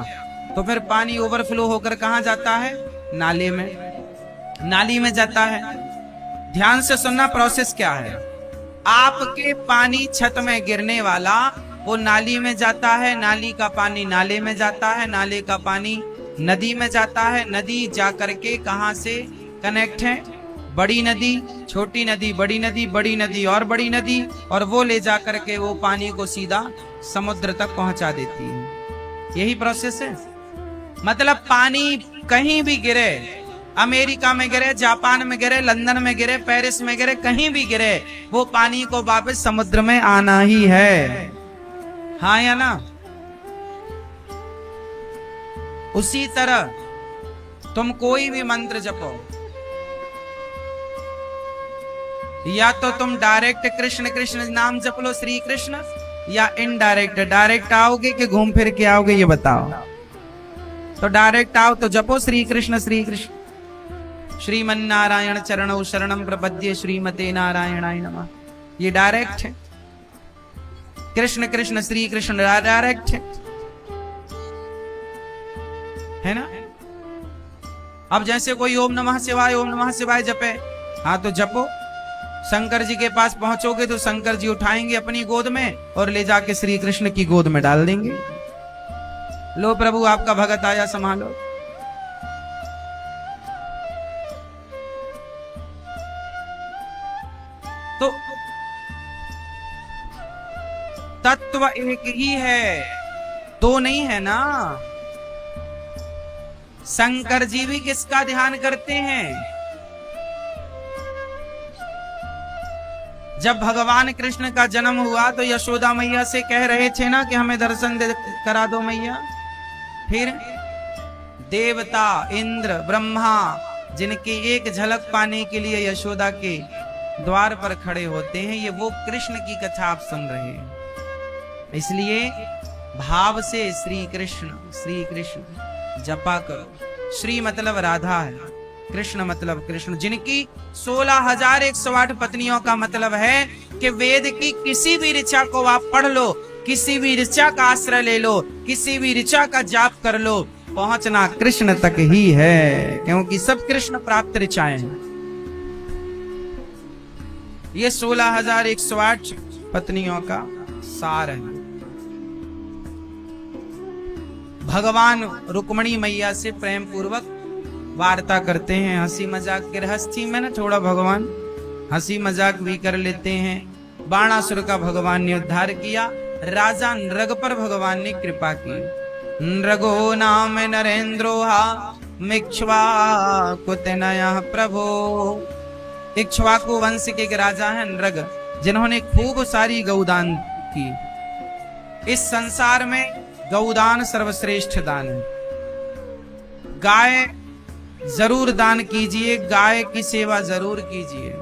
तो फिर पानी ओवरफ्लो होकर कहां जाता है? नाले में, नाली में जाता है। ध्यान से सुनना, प्रोसेस क्या है। आपके पानी छत में गिरने वाला वो नाली में जाता है, नाली का पानी नाले में जाता है, नाले का पानी नदी में जाता है, नदी जाकर के कहां से कनेक्ट है? बड़ी नदी, छोटी नदी, बड़ी नदी, बड़ी नदी और बड़ी नदी, और वो ले जाकर के वो पानी को सीधा समुद्र तक पहुंचा देती है। यही प्रोसेस है। मतलब पानी कहीं भी गिरे, अमेरिका में गिरे, जापान में गिरे, लंदन में गिरे, पेरिस में गिरे, कहीं भी गिरे, वो पानी को वापस समुद्र में आना ही है। हाँ या ना? उसी तरह तुम कोई भी मंत्र जपो, या तो तुम डायरेक्ट कृष्ण कृष्ण नाम जप लो, श्री कृष्ण, या इनडायरेक्ट। डायरेक्ट आओगे कि घूम फिर के आओगे ये बताओ। तो डायरेक्ट आओ तो जपो श्री कृष्ण श्रीमन्नारायण चरणौ शरणं प्रपद्ये श्रीमते नारायणाय नमः। ये डायरेक्ट है। कृष्ण कृष्ण श्री कृष्ण डायरेक्ट है ना? अब जैसे कोई ओम नमः शिवाय जपे, हाँ तो जपो। शंकर जी के पास पहुंचोगे तो शंकर जी उठाएंगे अपनी गोद में और ले जाके श्री कृष्ण की गोद में डाल देंगे। लो प्रभु आपका भगत आया, संभालो। तो तत्व एक ही है, दो नहीं है ना। शंकर जी भी किसका ध्यान करते हैं? जब भगवान कृष्ण का जन्म हुआ तो यशोदा मैया से कह रहे थे ना कि हमें दर्शन करा दो मैया। फिर देवता, इंद्र, ब्रह्मा, जिनकी एक झलक पाने के लिए यशोदा के द्वार पर खड़े होते हैं, ये वो कृष्ण की कथा आप सुन रहे हैं। इसलिए भाव से श्री कृष्ण जपा करो। श्री मतलब राधा है, कृष्ण मतलब कृष्ण। जिनकी 16,108 पत्नियों का मतलब है कि वेद की किसी भी ऋचा को आप पढ़ लो, किसी भी ऋचा का आश्रय ले लो, किसी भी ऋचा का जाप कर लो, पहुंचना कृष्ण तक ही है, क्योंकि सब कृष्ण प्राप्त ऋचाएं हैं। ये 16,108 पत्नियों का सार है। भगवान रुक्मणी मैया से प्रेम पूर्वक वार्ता करते हैं, हंसी मजाक। गृहस्थी में ना थोड़ा भगवान हंसी मजाक भी कर लेते हैं। बाणासुर का भगवान ने उद्धार किया, राजा नृग पर भगवान ने कृपा की। नृगो नाम नरेंद्रोहा मिक्ष्वाकुतनयः प्रभो। इक्ष्वाकु वंश के एक राजा हैं नृग, जिन्होंने खूब सारी गौदान की। इस संसार में गौदान सर्वश्रेष्ठ दान है। गाय जरूर दान कीजिए, गाय की सेवा जरूर कीजिए,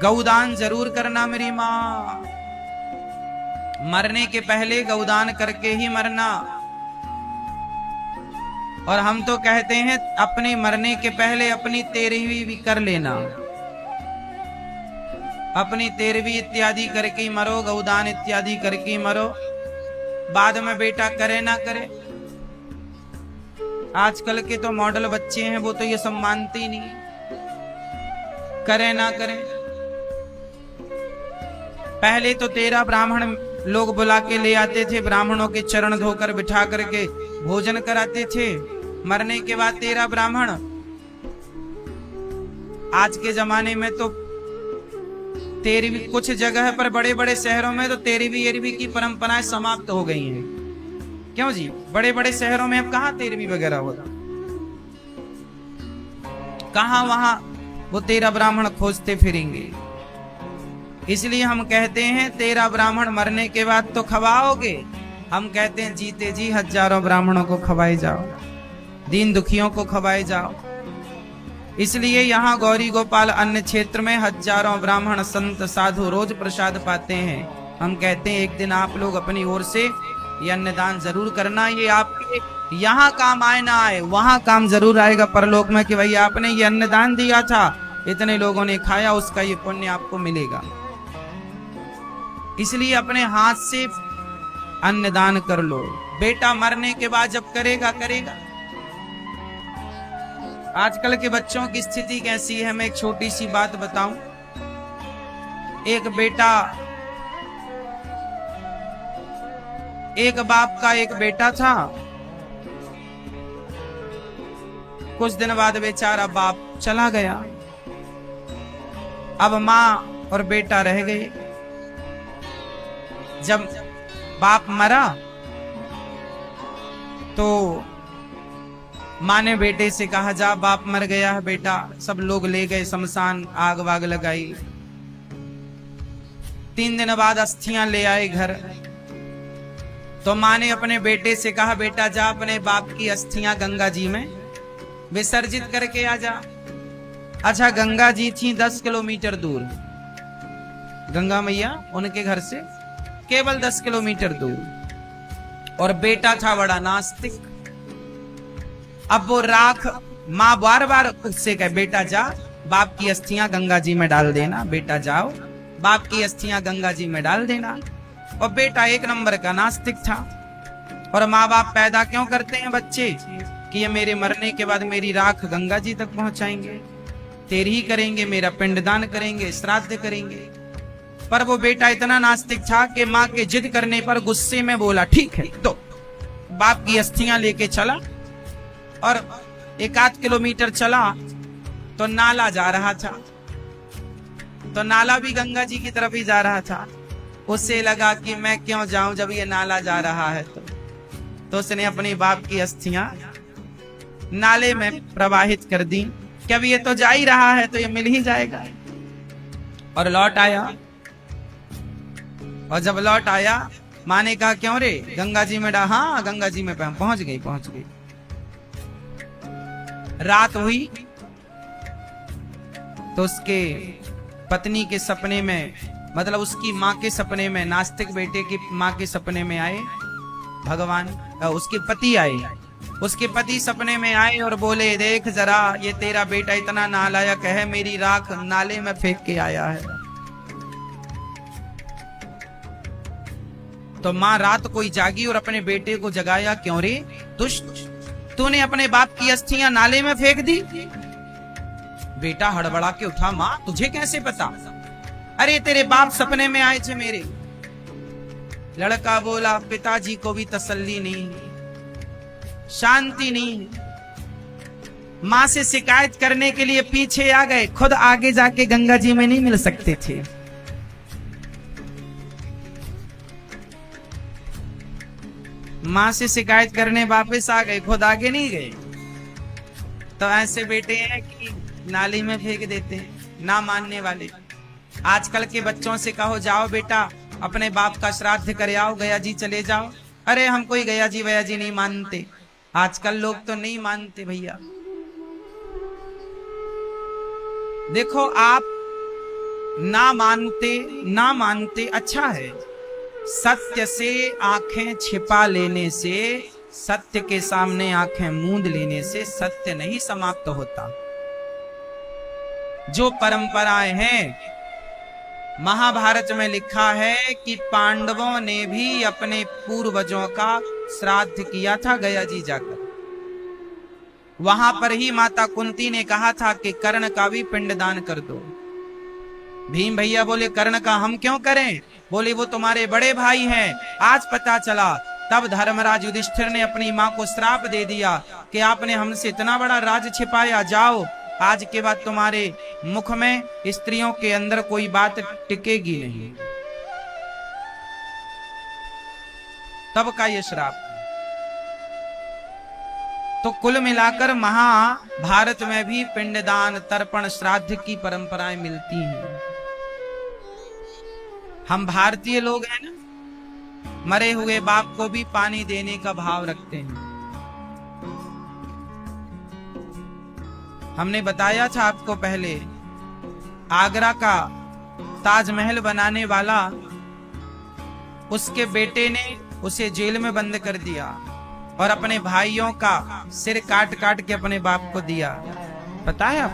गौदान जरूर करना मेरी माँ। मरने के पहले गौदान करके ही मरना। और हम तो कहते हैं अपने मरने के पहले अपनी 13वीं भी कर लेना, अपनी 13वीं इत्यादि करके मरो, गौदान इत्यादि करके मरो। बाद में बेटा करे ना करे। आजकल के तो मॉडल बच्चे हैं, वो तो ये सब मानते ही नहीं, करे ना करे। पहले तो 13 ब्राह्मण लोग बुला के ले आते थे, ब्राह्मणों के चरण धोकर बिठा करके भोजन कराते थे। मरने के बाद 13 ब्राह्मण। आज के जमाने में तो 13वीं, कुछ जगह पर बड़े बड़े शहरों में तो 13वीं की परंपराएं समाप्त हो गई हैं। क्यों जी? बड़े बड़े शहरों में अब कहाँ 13वीं वगैरह होता, कहाँ वहां वो 13 ब्राह्मण खोजते फिरेंगे। इसलिए हम कहते हैं 13 ब्राह्मण मरने के बाद तो खवाओगे, हम कहते हैं जीते जी हजारों ब्राह्मणों को खवाए जाओ, दीन दुखियों को खवाए जाओ। इसलिए यहाँ गौरी गोपाल अन्य क्षेत्र में हजारों ब्राह्मण संत साधु रोज प्रसाद पाते हैं। हम कहते हैं एक दिन आप लोग अपनी ओर से ये अन्नदान जरूर करना। ये आपके यहाँ काम आए ना आए, वहां काम जरूर आएगा परलोक में, कि भाई आपने ये अन्नदान दिया था, इतने लोगों ने खाया, उसका ये पुण्य आपको मिलेगा। इसलिए अपने हाथ से अन्नदान कर लो। बेटा मरने के बाद जब करेगा करेगा। आजकल के बच्चों की स्थिति कैसी है, मैं एक छोटी सी बात बताऊं। एक बेटा, एक बाप का एक बेटा था। कुछ दिन बाद बेचारा बाप चला गया। अब माँ और बेटा रह गए। जब बाप मरा तो माँ ने बेटे से कहा, जा बाप मर गया है बेटा। सब लोग ले गए शमशान, आग वाग लगाई। 3 दिन बाद अस्थियां ले आए घर। तो माँ ने अपने बेटे से कहा, बेटा जा अपने बाप की अस्थियां गंगा जी में विसर्जित करके आ जा। अच्छा, गंगा जी थी 10 किलोमीटर दूर, गंगा मैया उनके घर से केवल 10 किलोमीटर दूर। और बेटा था बड़ा नास्तिक। अब वो राख, माँ बार बार उससे कहे, बेटा जा बाप की अस्थियां गंगा जी में डाल देना, बेटा जाओ बाप की अस्थियां गंगा जी में डाल देना। और बेटा एक नंबर का नास्तिक था। और माँ बाप पैदा क्यों करते हैं बच्चे, कि ये मेरे मरने के बाद मेरी राख गंगा जी तक पहुंचाएंगे, तेरी ही करेंगे, मेरा पिंडदान करेंगे, श्राद्ध करेंगे। पर वो बेटा इतना नास्तिक था कि माँ के जिद करने पर गुस्से में बोला, ठीक है। तो बाप की अस्थियां लेके चला और 1-8 किलोमीटर चला तो नाला जा रहा था। तो नाला भी गंगा जी की तरफ ही जा रहा था। उसे लगा कि मैं क्यों जाऊं जब ये नाला जा रहा है। तो उसने अपनी बाप की अस्थियां नाले में प्रवाहित कर दी कि अब ये तो जा ही रहा है तो ये मिल ही जाएगा। और लौट आया। और जब लौट आया, माँ ने कहा, क्यों रे गंगा जी में हाँ गंगा जी में पहुंच गई। रात हुई तो उसके पत्नी के सपने में, मतलब उसकी माँ के सपने में, नास्तिक बेटे की माँ के सपने में आए भगवान उसके पति आए, उसके पति सपने में आए और बोले, देख जरा ये तेरा बेटा इतना नालायक है, मेरी राख नाले में फेंक के आया है। तो मां रात कोई जागी और अपने बेटे को जगाया, क्यों रे दुष्ट, तूने अपने बाप की अस्थियां नाले में फेंक दी? बेटा हड़बड़ा के उठा, मां तुझे कैसे पता? अरे तेरे बाप सपने में आए थे मेरे। लड़का बोला, पिताजी को भी तसल्ली नहीं, शांति नहीं, मां से शिकायत करने के लिए पीछे आ गए, खुद आगे जाके गंगा जी में नहीं मिल सकते थे। मां से शिकायत करने वापस आ गए, खुद आगे नहीं गए। तो ऐसे बेटे हैं कि नाली में फेंक देते हैं, ना मानने वाले। आजकल के बच्चों से कहो, जाओ बेटा अपने बाप का श्राद्ध करे आओ, गया जी चले जाओ। अरे हम कोई गया जी वया जी नहीं मानते। आजकल लोग तो नहीं मानते भैया। देखो आप ना मानते अच्छा है। सत्य से आंखें छिपा लेने से, सत्य के सामने आंखें मूंद लेने से सत्य नहीं समाप्त होता। जो परंपराएं हैं, महाभारत में लिखा है कि पांडवों ने भी अपने पूर्वजों का श्राद्ध किया था गया जी जाकर। वहां पर ही माता कुंती ने कहा था कि कर्ण का भी पिंडदान कर दो। भीम भैया बोले, कर्ण का हम क्यों करें? बोले, वो तुम्हारे बड़े भाई हैं। आज पता चला, तब धर्मराज युधिष्ठिर ने अपनी मां को श्राप दे दिया कि आपने हमसे इतना बड़ा राज छिपाया, जाओ आज के बाद तुम्हारे मुख में स्त्रियों के अंदर कोई बात टिकेगी नहीं। तब का ये श्राप। तो कुल मिलाकर महाभारत में भी पिंडदान, तर्पण, श्राद्ध की परंपराएं मिलती हैं। हम भारतीय लोग हैं ना, मरे हुए बाप को भी पानी देने का भाव रखते हैं। हमने बताया था आपको पहले, आगरा का ताजमहल बनाने वाला, उसके बेटे ने उसे जेल में बंद कर दिया और अपने भाइयों का सिर काट काट के अपने बाप को दिया। पता है आप?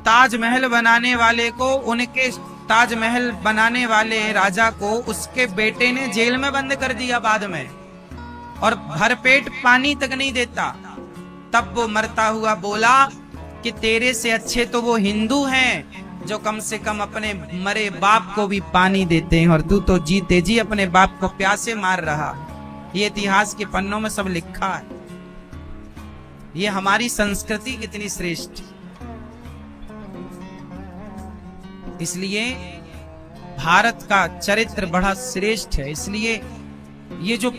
ताजमहल बनाने वाले को, उनके ताजमहल बनाने वाले राजा को उसके बेटे ने जेल में बंद कर दिया बाद में, और भरपेट पानी तक नहीं देता। तब वो मरता हुआ बोला कि तेरे से अच्छे तो वो हिंदू हैं जो कम से कम अपने मरे बाप को भी पानी देते हैं, और तू तो जीते जी अपने बाप को प्यासे मार रहा। ये इतिहास के पन्नों में सब लिखा है। ये हमारी संस्कृति कितनी श्रेष्ठ। इसलिए भारत का चरित्र बड़ा श्रेष्ठ है। इसलिए ये जो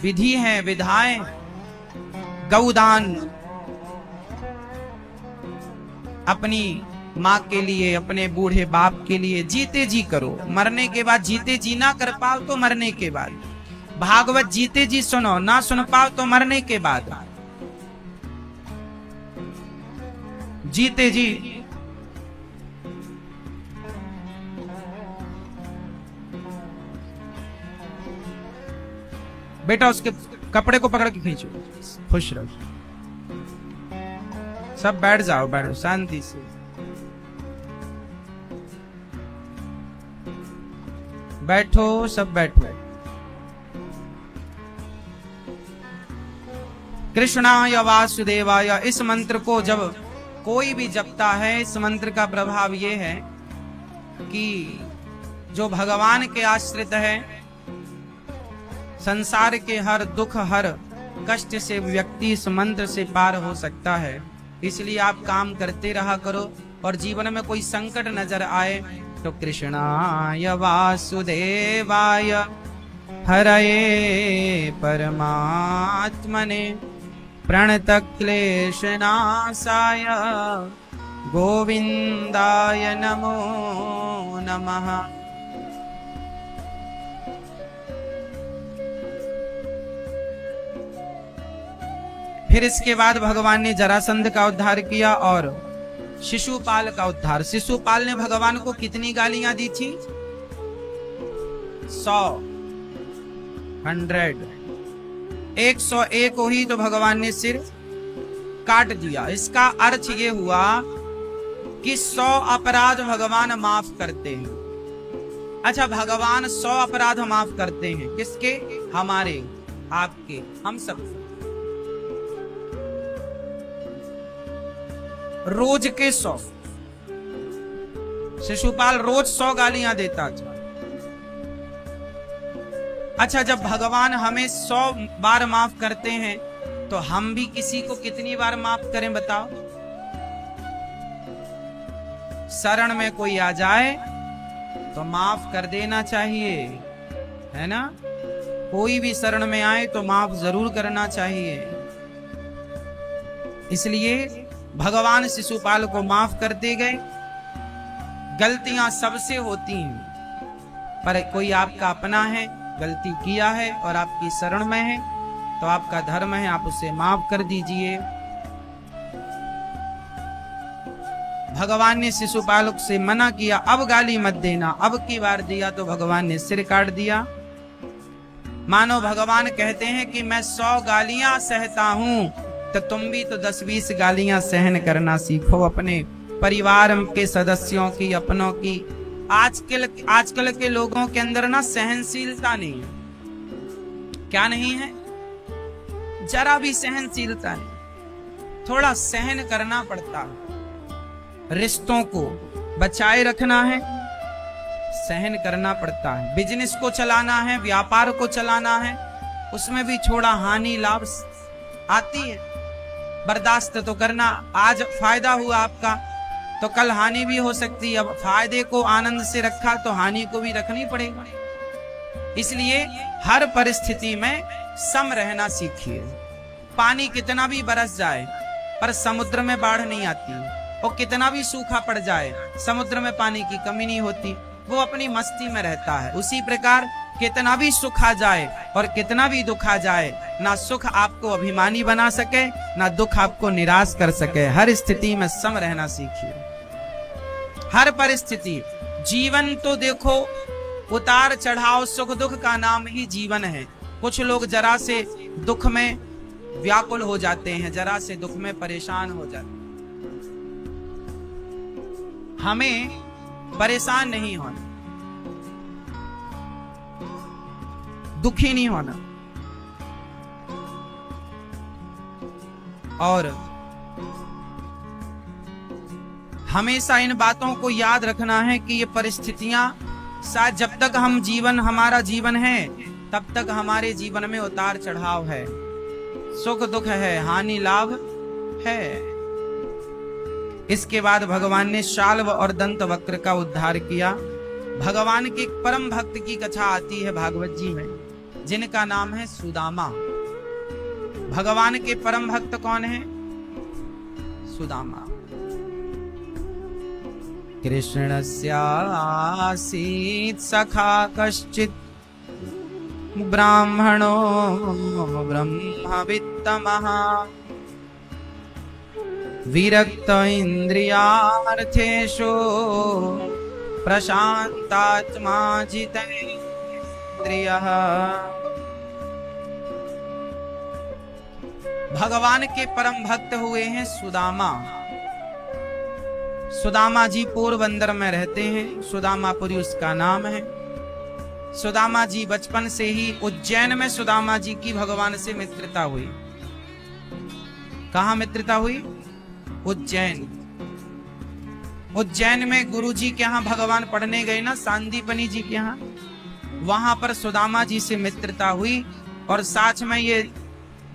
विधि है, विधाएं, गौदान, अपनी माँ के लिए, अपने बूढ़े बाप के लिए जीते जी करो। मरने के बाद जीते जी ना कर पाओ तो मरने के बाद। भागवत जीते जी सुनो, ना सुन पाओ तो मरने के बाद। जीते जी बेटा उसके कपड़े को पकड़ के खींचो, खुश रहो। सब बैठ जाओ, बैठो शांति से। बैठो, सब बैठो। कृष्णाय वासुदेवाय, इस मंत्र को जब कोई भी जपता है, इस मंत्र का प्रभाव ये है कि जो भगवान के आश्रित है, संसार के हर दुख, हर कष्ट से व्यक्ति इस मंत्र से पार हो सकता है। इसलिए आप काम करते रहा करो, और जीवन में कोई संकट नजर आए तो कृष्णाय वासुदेवाय हरये परमात्मने प्रणतक्लेशनाशाय गोविंदाय नमो नमः। फिर इसके बाद भगवान ने जरासंध का उद्धार किया और शिशुपाल का उद्धार। शिशुपाल ने भगवान को कितनी गालियां दी थी? 100, 101 हुई तो भगवान ने सिर काट दिया। इसका अर्थ ये हुआ कि 100 अपराध भगवान माफ करते हैं। अच्छा, भगवान 100 अपराध माफ करते हैं किसके? हमारे, आपके, हम सब। रोज के 100। शिशुपाल रोज 100 गालियां देता था। अच्छा, जब भगवान हमें 100 बार माफ करते हैं तो हम भी किसी को कितनी बार माफ करें बताओ? शरण में कोई आ जाए तो माफ कर देना चाहिए, है ना? कोई भी शरण में आए तो माफ जरूर करना चाहिए। इसलिए भगवान शिशुपाल को माफ करते गए। गलतियां सबसे होती हैं, पर कोई आपका अपना है, गलती किया है और आपकी शरण में है तो आपका धर्म है, आप उसे माफ कर दीजिए। भगवान ने शिशुपाल से मना किया, अब गाली मत देना। अब की बार दिया तो भगवान ने सिर काट दिया। मानो भगवान कहते हैं कि मैं 100 गालियां सहता हूं तो तुम भी तो 10-20 गालियां सहन करना सीखो, अपने परिवार के सदस्यों की, अपनों की। आजकल के लोगों के अंदर ना सहनशीलता नहीं है। क्या नहीं है? जरा भी सहनशीलता नहीं। थोड़ा सहन करना पड़ता है। रिश्तों को बचाए रखना है, सहन करना पड़ता है। बिजनेस को चलाना है, व्यापार को चलाना है, उसमें भी थोड़ा हानि लाभ आती है, बर्दाश्त तो करना। आज फायदा हुआ आपका तो कल हानि भी हो सकती है। अब फायदे को आनंद से रखा तो हानि को भी रखनी पड़ेगा। इसलिए हर परिस्थिति में सम रहना सीखिए। पानी कितना भी बरस जाए पर समुद्र में बाढ़ नहीं आती, और कितना भी सूखा पड़ जाए समुद्र में पानी की कमी नहीं होती, वो अपनी मस्ती में रहता है। उसी प्रकार कितना भी सुख आ जाए और कितना भी दुख आ जाए, ना सुख आपको अभिमानी बना सके, ना दुख आपको निराश कर सके। हर स्थिति में सम रहना सीखिए। हर परिस्थिति, जीवन तो देखो उतार चढ़ाव, सुख दुख का नाम ही जीवन है। कुछ लोग जरा से दुख में व्याकुल हो जाते हैं, जरा से दुख में परेशान हो जाते हैं। हमें परेशान नहीं होना, दुखी नहीं होना, और हमेशा इन बातों को याद रखना है कि ये परिस्थितियां शायद जब तक हमारा जीवन है तब तक हमारे जीवन में उतार चढ़ाव है, सुख दुख है, हानि लाभ है। इसके बाद भगवान ने शाल्व और दंत वक्र का उद्धार किया। भगवान के परम भक्त की कथा आती है भागवत जी में, जिनका नाम है सुदामा। भगवान के परम भक्त कौन है? सुदामा। कृष्णस्यासीत् सखा कश्चित् ब्राह्मणो ब्रह्मवित्तमः विरक्त इंद्रियार्थेषु प्रशांतात्मा जितेन्द्रियः। भगवान के परम भक्त हुए हैं सुदामा। सुदामा जी पोरबंदर में रहते हैं, सुदामापुरी उसका नाम है। सुदामा जी बचपन से ही उज्जैन में सुदामा जी की भगवान से मित्रता हुई। कहाँ मित्रता हुई? उज्जैन। उज्जैन में गुरु जी के यहाँ भगवान पढ़ने गए ना, सांदीपनी जी के यहाँ, वहां पर सुदामा जी से मित्रता हुई। और साथ में ये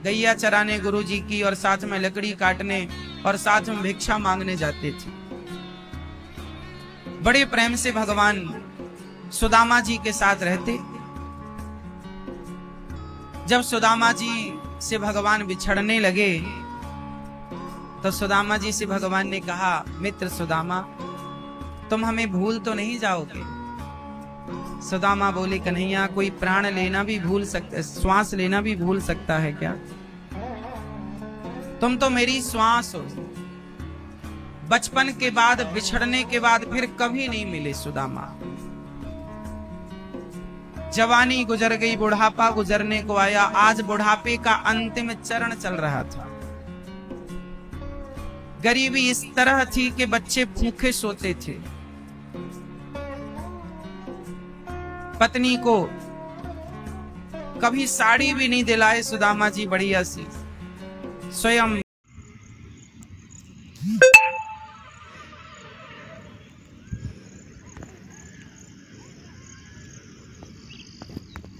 गैया चराने गुरु जी की, और साथ में लकड़ी काटने, और साथ में भिक्षा मांगने जाते थे। बड़े प्रेम से भगवान सुदामा जी के साथ रहते। जब सुदामा जी से भगवान बिछड़ने लगे तो सुदामा जी से भगवान ने कहा, मित्र सुदामा, तुम हमें भूल तो नहीं जाओगे? सुदामा बोले, कन्हैया, कोई प्राण लेना भी भूल सकता, श्वास लेना भी भूल सकता है क्या? तुम तो मेरी श्वास हो, बचपन के बाद, बिछड़ने के बाद फिर कभी नहीं मिले सुदामा। जवानी गुजर गई, बुढ़ापा गुजरने को आया। आज बुढ़ापे का अंतिम चरण चल रहा था। गरीबी इस तरह थी कि बच्चे भूखे सोते थे। पत्नी को कभी साड़ी भी नहीं दिलाए सुदामा जी बढ़िया सी, स्वयं